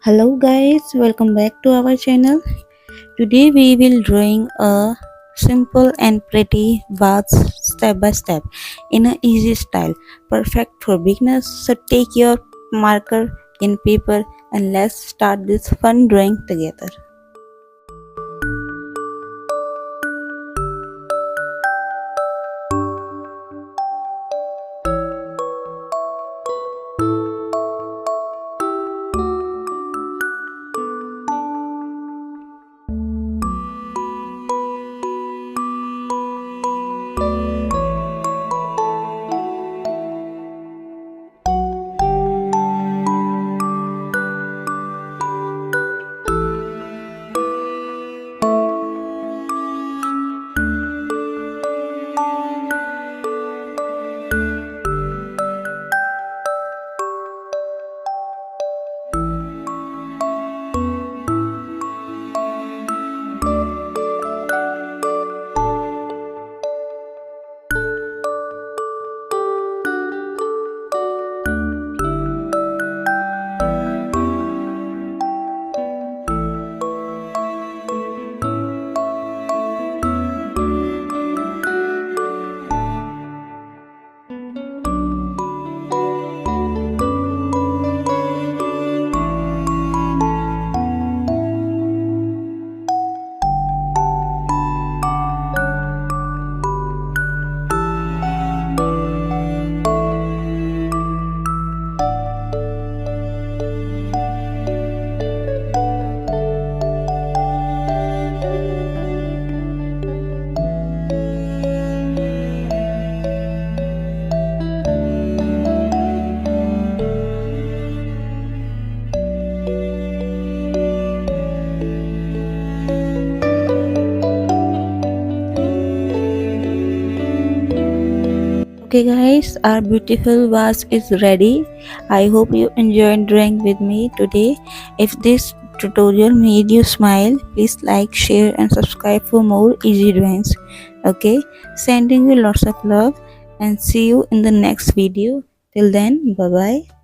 Hello guys, welcome back to our channel. Today we will drawing a simple and pretty vase step by step in a easy style, perfect for beginners. So take your marker and paper and let's start this fun drawing together. Okay guys, our beautiful vase is ready. I hope you enjoyed drawing with me today. If this tutorial made you smile, please like, share and subscribe for more easy drawings. Okay, sending you lots of love and see you in the next video. Till then, bye bye.